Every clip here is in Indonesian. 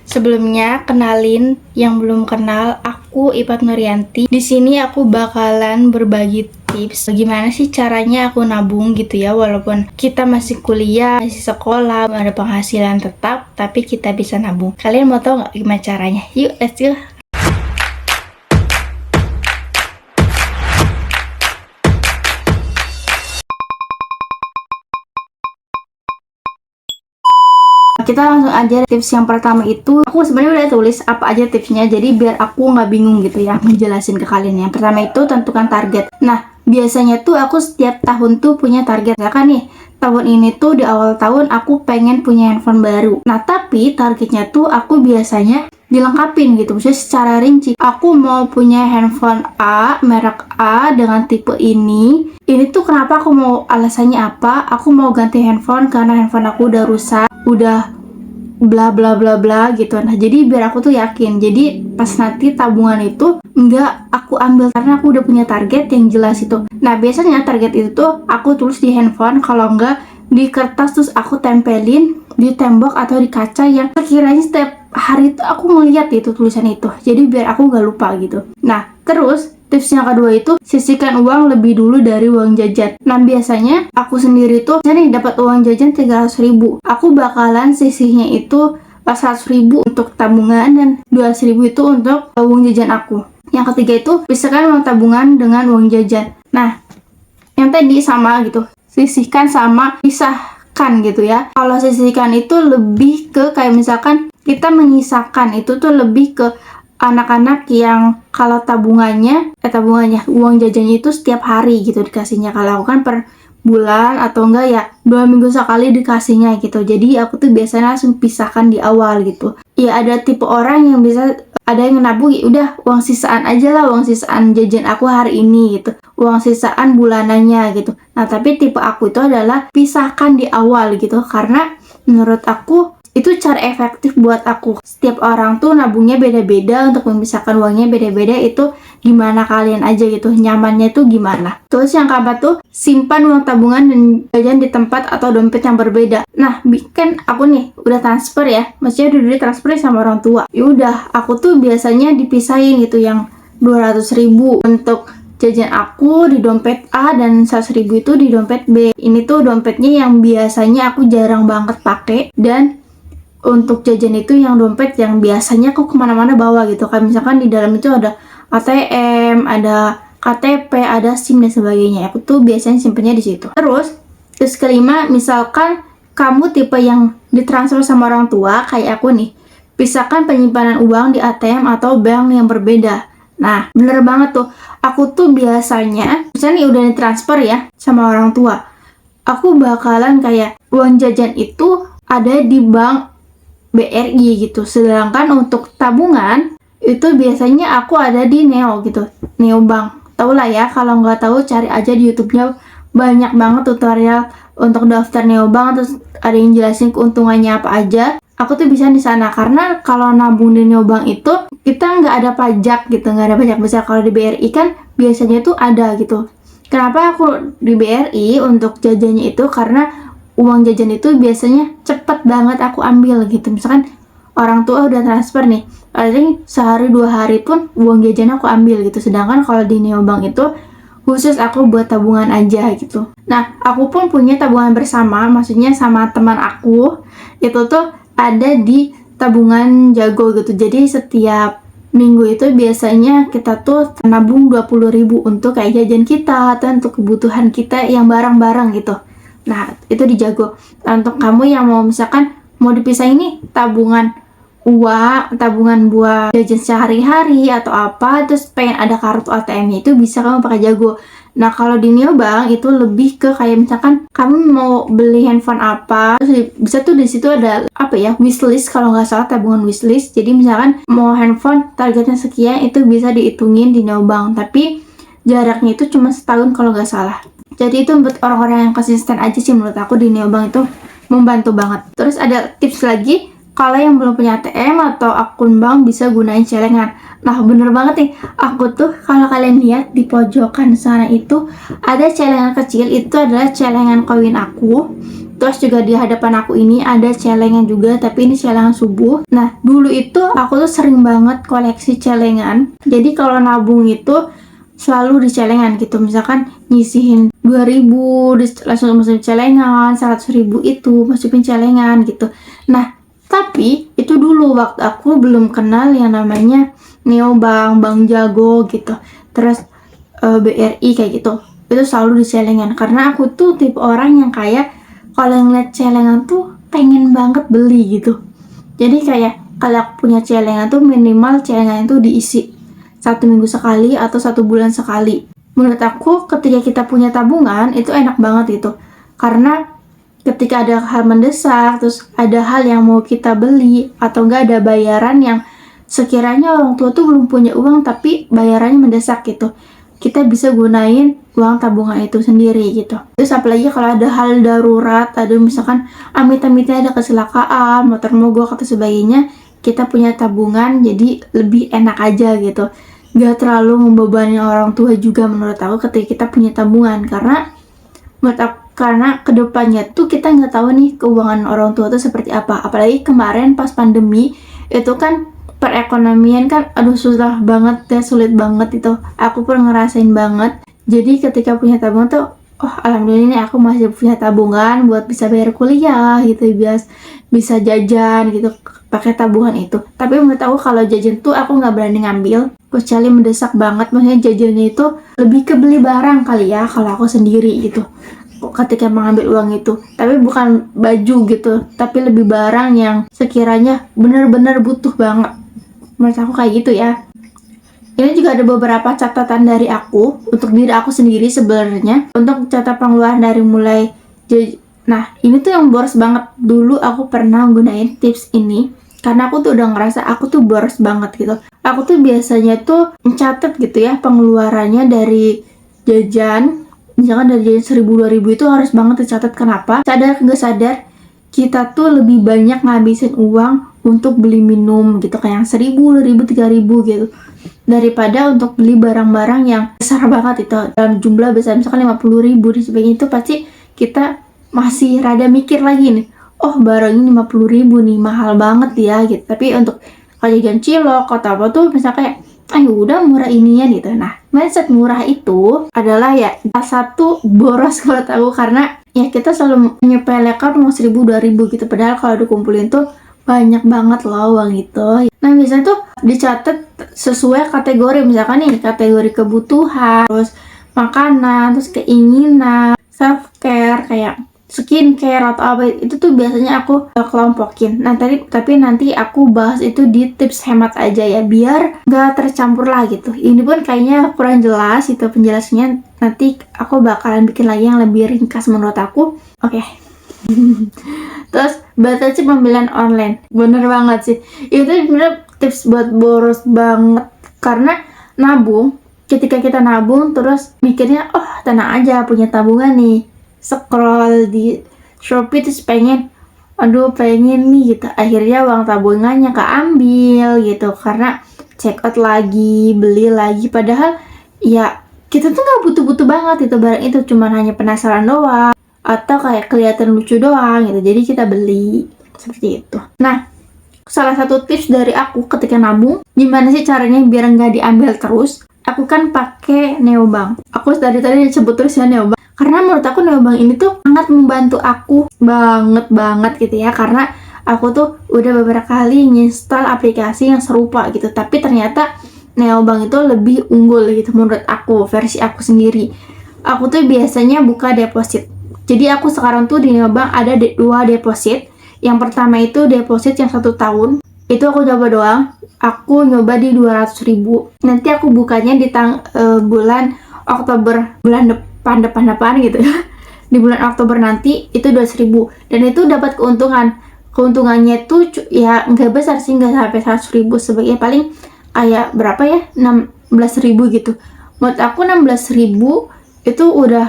sebelumnya kenalin yang belum kenal, aku Ipat Nuryanti. Di sini aku bakalan berbagi tips bagaimana sih caranya aku nabung gitu ya, walaupun kita masih kuliah, masih sekolah, ada penghasilan tetap, tapi kita bisa nabung. Kalian mau tahu nggak gimana caranya? Yuk, let's go! Kita langsung aja. Tips yang pertama itu aku sebenarnya udah tulis apa aja tipsnya, jadi biar aku nggak bingung gitu ya menjelasin ke kalian. Yang pertama itu tentukan target. Nah, biasanya tuh aku setiap tahun tuh punya target. Misalkan nih, tahun ini tuh di awal tahun aku pengen punya handphone baru. Nah, tapi targetnya tuh aku biasanya dilengkapin gitu, maksudnya secara rinci. Aku mau punya handphone A, merek A dengan tipe ini. Ini tuh kenapa aku mau, alasannya apa? Aku mau ganti handphone karena handphone aku udah rusak, udah bla bla bla bla gitu. Nah, jadi biar aku tuh yakin, jadi pas nanti tabungan itu enggak aku ambil karena aku udah punya target yang jelas itu. Nah, biasanya target itu tuh aku tulis di handphone, kalau enggak di kertas, terus aku tempelin di tembok atau di kaca yang sekiranya setiap hari itu aku ngeliat itu tulisan itu, jadi biar aku nggak lupa gitu. Nah, terus tips yang kedua itu sisihkan uang lebih dulu dari uang jajan. Nah, biasanya aku sendiri tuh nih dapat uang jajan 300.000, aku bakalan sisihnya itu pas 100.000 untuk tabungan dan 200.000 itu untuk uang jajan aku. Yang ketiga itu pisahkan uang tabungan dengan uang jajan. Nah, yang tadi sama gitu, sisihkan sama pisahkan gitu ya. Kalau sisihkan itu lebih ke kayak misalkan kita menyisakan, itu tuh lebih ke anak-anak yang kalau tabungannya uang jajannya itu setiap hari gitu dikasihnya. Kalau aku kan per bulan atau enggak ya 2 minggu sekali dikasihnya gitu. Jadi aku tuh biasanya langsung pisahkan di awal gitu. Ya, ada tipe orang yang bisa, ada yang nabung ya udah uang sisaan aja lah, uang sisaan jajan aku hari ini gitu, uang sisaan bulanannya gitu. Nah, tapi tipe aku itu adalah pisahkan di awal gitu, karena menurut aku itu cara efektif buat aku. Setiap orang tuh nabungnya beda-beda, untuk memisahkan uangnya beda-beda. Itu gimana kalian aja gitu, nyamannya tuh gimana. Terus yang keempat tuh simpan uang tabungan dan jajan di tempat atau dompet yang berbeda. Nah, kan aku nih udah transfer ya, maksudnya udah transfer sama orang tua. Ya udah, aku tuh biasanya dipisahin gitu, yang 200.000 untuk jajan aku di dompet A dan 100.000 itu di dompet B. Ini tuh dompetnya yang biasanya aku jarang banget pakai, dan untuk jajan itu yang dompet yang biasanya aku kemana-mana bawa gitu. Kayak misalkan di dalam itu ada ATM, ada KTP, ada SIM dan sebagainya. Aku tuh biasanya simpennya di situ. Terus kelima, misalkan kamu tipe yang ditransfer sama orang tua kayak aku nih, pisahkan penyimpanan uang di ATM atau bank yang berbeda. Nah, bener banget tuh. Aku tuh biasanya, misalnya nih udah ditransfer ya sama orang tua, aku bakalan kayak uang jajan itu ada di bank BRI gitu. Sedangkan untuk tabungan itu biasanya aku ada di Neo gitu, Neobank. Tau lah ya, kalau nggak tahu cari aja di YouTube-nya, banyak banget tutorial untuk daftar Neobank, terus ada yang jelasin keuntungannya apa aja. Aku tuh bisa di sana, karena kalau nabung di Neobank itu kita nggak ada pajak gitu, nggak ada pajak besar. Kalau di BRI kan biasanya tuh ada gitu. Kenapa aku di BRI untuk jajannya itu, karena uang jajan itu biasanya cepet banget aku ambil gitu. Misalkan orang tua udah transfer nih, paling sehari 2 hari pun uang jajan aku ambil gitu. Sedangkan kalau di Neobank itu khusus aku buat tabungan aja gitu. Nah, aku pun punya tabungan bersama, maksudnya sama teman aku. Itu tuh ada di tabungan jago gitu. Jadi setiap minggu itu biasanya kita tuh nabung 20.000 untuk kayak jajan kita atau untuk kebutuhan kita yang barang-barang gitu. Nah, itu dijago. Nah, untuk kamu yang mau misalkan mau dipisahin nih tabungan uang, tabungan buat jajan sehari-hari atau apa, terus pengen ada kartu ATM-nya, itu bisa kamu pakai jago. Nah, kalau di Neobank itu lebih ke kayak misalkan kamu mau beli handphone apa, terus bisa tuh di situ ada apa ya, wishlist kalau nggak salah, tabungan wishlist. Jadi misalkan mau handphone targetnya sekian, itu bisa dihitungin di Neobank, tapi jaraknya itu cuma setahun kalau nggak salah. Jadi itu buat orang-orang yang konsisten aja sih, menurut aku di Neobank itu membantu banget. Terus ada tips lagi, kalau yang belum punya ATM atau akun bank bisa gunain celengan. Nah, bener banget nih, aku tuh kalau kalian lihat di pojokan sana itu ada celengan kecil, itu adalah celengan koin aku. Terus juga di hadapan aku ini ada celengan juga, tapi ini celengan subuh. Nah, dulu itu aku tuh sering banget koleksi celengan. Jadi kalau nabung itu selalu di celengan gitu. Misalkan nyisihin 2.000 langsung masukin celengan, 100.000 itu masukin celengan gitu. Nah, tapi itu dulu waktu aku belum kenal yang namanya neobank, bank jago gitu. Terus BRI kayak gitu. Itu selalu di celengan karena aku tuh tipe orang yang kayak kalau ngeliat celengan tuh pengen banget beli gitu. Jadi kayak kalau aku punya celengan tuh minimal celengan itu diisi 1 minggu sekali atau 1 bulan sekali. Menurut aku ketika kita punya tabungan itu enak banget itu. Karena ketika ada hal mendesak, terus ada hal yang mau kita beli atau enggak ada bayaran yang sekiranya orang tua tuh belum punya uang tapi bayarannya mendesak gitu, kita bisa gunain uang tabungan itu sendiri gitu. Terus apalagi kalau ada hal darurat, ada misalkan amit-amitnya ada kecelakaan, motor mogok atau sebagainya, kita punya tabungan jadi lebih enak aja gitu. Gak terlalu membebani orang tua juga menurut aku ketika kita punya tabungan, karena menurut aku, karena kedepannya tuh kita nggak tahu nih keuangan orang tua tuh seperti apa. Apalagi kemarin pas pandemi itu kan perekonomian kan aduh susah banget ya, sulit banget itu. Aku pun ngerasain banget. Jadi ketika punya tabungan tuh oh alhamdulillah nih aku masih punya tabungan buat bisa bayar kuliah gitu, bisa jajan gitu pakai tabungan itu. Tapi menurut aku kalau jajan tuh aku nggak berani ngambil kecuali mendesak banget. Maksudnya jajannya itu lebih ke beli barang kali ya kalau aku sendiri gitu ketika mengambil uang itu, tapi bukan baju gitu, tapi lebih barang yang sekiranya benar-benar butuh banget. Menurut aku kayak gitu ya. Ini juga ada beberapa catatan dari aku untuk diri aku sendiri sebenarnya, untuk catatan pengeluaran dari mulai nah ini tuh yang boros banget. Dulu aku pernah gunain tips ini karena aku tuh udah ngerasa aku tuh boros banget gitu. Aku tuh biasanya tuh mencatat gitu ya pengeluarannya dari jajan. Misalkan dari jajan 1.000-2.000 itu harus banget dicatat. Kenapa? Sadar nggak sadar kita tuh lebih banyak ngabisin uang untuk beli minum gitu kayak yang 1.000, 2.000, 3.000 gitu daripada untuk beli barang-barang yang besar banget itu dalam jumlah besar, misalkan 50.000 dan sebagainya. Itu pasti kita masih rada mikir lagi nih, oh barang ini 50.000 nih mahal banget ya gitu. Tapi untuk jajan cilok atau apa tuh misalnya kayak udah murah ininya gitu. Nah, mindset murah itu adalah ya salah satu boros kalau tahu, karena ya kita selalu menyepelekan mau 1.000-2.000 gitu, padahal kalau dikumpulin tuh banyak banget loh uang itu. Nah, biasanya tuh dicatat sesuai kategori, misalkan nih kategori kebutuhan, terus makanan, terus keinginan, self care kayak skincare atau apa itu tuh biasanya aku kelompokin. Nah tapi nanti aku bahas itu di tips hemat aja ya, biar nggak tercampur lah gitu. Ini pun kayaknya kurang jelas itu penjelasannya, nanti aku bakalan bikin lagi yang lebih ringkas menurut aku. Oke. Terus batasi pembelian online, bener banget sih itu bener tips buat boros banget. Karena nabung, ketika kita nabung terus mikirnya oh tenang aja punya tabungan nih, scroll di Shopee terus pengen nih gitu, akhirnya uang tabungannya keambil gitu karena check out lagi, beli lagi, padahal ya kita tuh nggak butuh-butuh banget itu barang itu, cuman hanya penasaran doang atau kayak kelihatan lucu doang gitu, jadi kita beli seperti itu. Nah, salah satu tips dari aku ketika nabung, gimana sih caranya biar nggak diambil terus? Aku kan pakai neobank. Aku tadi sebut terus ya neobank, karena menurut aku neobank ini tuh sangat membantu aku banget gitu ya, karena aku tuh udah beberapa kali nginstal aplikasi yang serupa gitu, tapi ternyata neobank itu lebih unggul gitu menurut aku, versi aku sendiri. Aku tuh biasanya buka deposit, jadi aku sekarang tuh di neobank ada 2 deposit. Yang pertama itu deposit yang 1 tahun, itu aku coba doang, aku nyoba di 200.000. Nanti aku bukanya di bulan Oktober, bulan depan gitu ya. Di bulan Oktober nanti itu 200.000, dan itu dapat keuntungannya tuh ya nggak besar sih, nggak sampai 100.000 sebagai paling kayak berapa ya, 16.000 gitu. Menurut aku 16.000 itu udah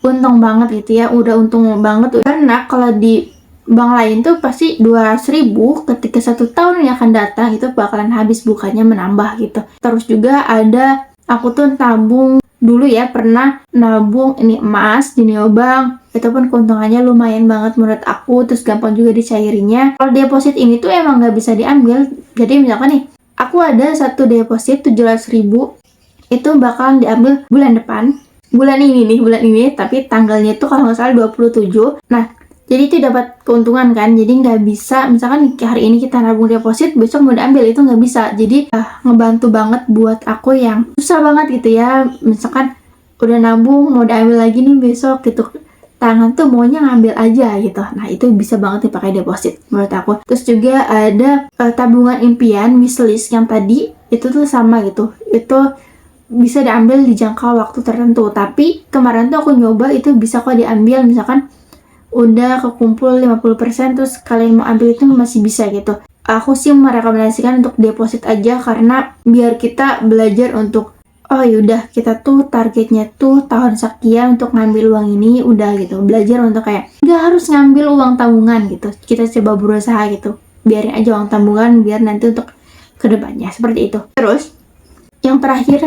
untung banget gitu ya, udah untung banget. Karena kalau di bank lain tuh pasti 200.000 ketika 1 tahun yang akan datang itu bakalan habis, bukannya menambah gitu. Terus juga ada Aku tuh nabung dulu ya, pernah nabung ini emas di neobank. Itu pun keuntungannya lumayan banget menurut aku, terus gampang juga dicairinya. Kalau deposit ini tuh emang nggak bisa diambil. Jadi misalkan nih, aku ada satu deposit 700.000, itu bakalan diambil bulan depan. Bulan ini, tapi tanggalnya tuh kalau nggak salah 27. Nah, jadi itu dapat keuntungan kan, jadi nggak bisa misalkan hari ini kita nabung deposit, besok mau diambil, itu nggak bisa. Jadi ngebantu banget buat aku yang susah banget gitu ya, misalkan udah nabung mau diambil lagi nih besok gitu, tangan tuh maunya ngambil aja gitu. Nah itu bisa banget dipakai deposit menurut aku. Terus juga ada tabungan impian wishlist yang tadi itu tuh sama gitu, itu bisa diambil di jangka waktu tertentu. Tapi kemarin tuh aku nyoba itu bisa kok diambil, misalkan udah kekumpul 50% terus kalian mau ambil itu masih bisa gitu. Aku sih merekomendasikan untuk deposit aja, karena biar kita belajar untuk oh yaudah kita tuh targetnya tuh tahun sekian untuk ngambil uang ini, udah gitu. Belajar untuk kayak nggak harus ngambil uang tabungan gitu. Kita coba berusaha gitu. Biarin aja uang tabungan biar nanti untuk kedepannya, seperti itu. Terus yang terakhir,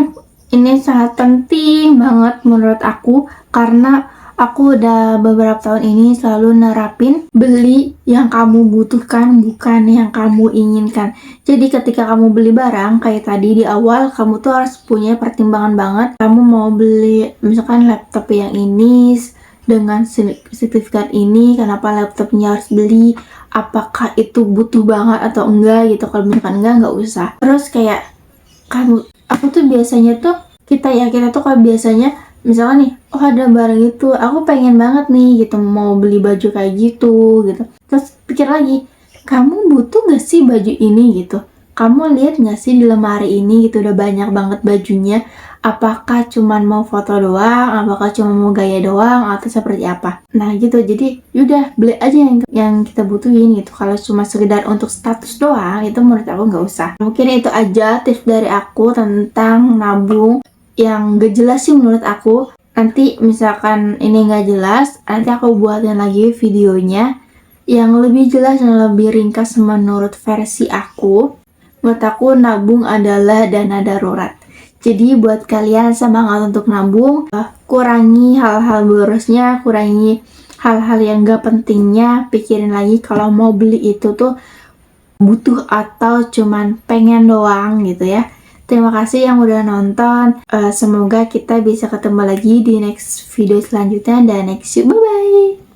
ini sangat penting banget menurut aku, karena aku udah beberapa tahun ini selalu nerapin beli yang kamu butuhkan, bukan yang kamu inginkan. Jadi ketika kamu beli barang, kayak tadi di awal, kamu tuh harus punya pertimbangan banget. Kamu mau beli misalkan laptop yang ini dengan sertifikat ini, kenapa laptopnya harus beli, apakah itu butuh banget atau enggak gitu. Kalau misalkan enggak usah. Terus kayak aku tuh biasanya tuh kita tuh kalau biasanya misalkan nih, oh ada barang itu, aku pengen banget nih gitu, mau beli baju kayak gitu. Terus pikir lagi, kamu butuh gak sih baju ini gitu? Kamu lihat gak sih di lemari ini gitu, udah banyak banget bajunya. Apakah cuman mau foto doang? Apakah cuma mau gaya doang? Atau seperti apa? Nah gitu, jadi yaudah beli aja yang kita butuhin gitu. Kalau cuma sekedar untuk status doang, itu menurut aku gak usah. Mungkin itu aja tips dari aku tentang nabung yang gak jelas sih menurut aku. Nanti misalkan ini gak jelas, nanti aku buatin lagi videonya yang lebih jelas dan lebih ringkas menurut versi aku. Menurut aku nabung adalah dana darurat. Jadi buat kalian semangat untuk nabung, kurangi hal-hal borosnya, kurangi hal-hal yang gak pentingnya, pikirin lagi kalau mau beli itu tuh butuh atau cuman pengen doang gitu ya. Terima kasih yang udah nonton. Semoga kita bisa ketemu lagi di next video selanjutnya, dan next you. Bye-bye.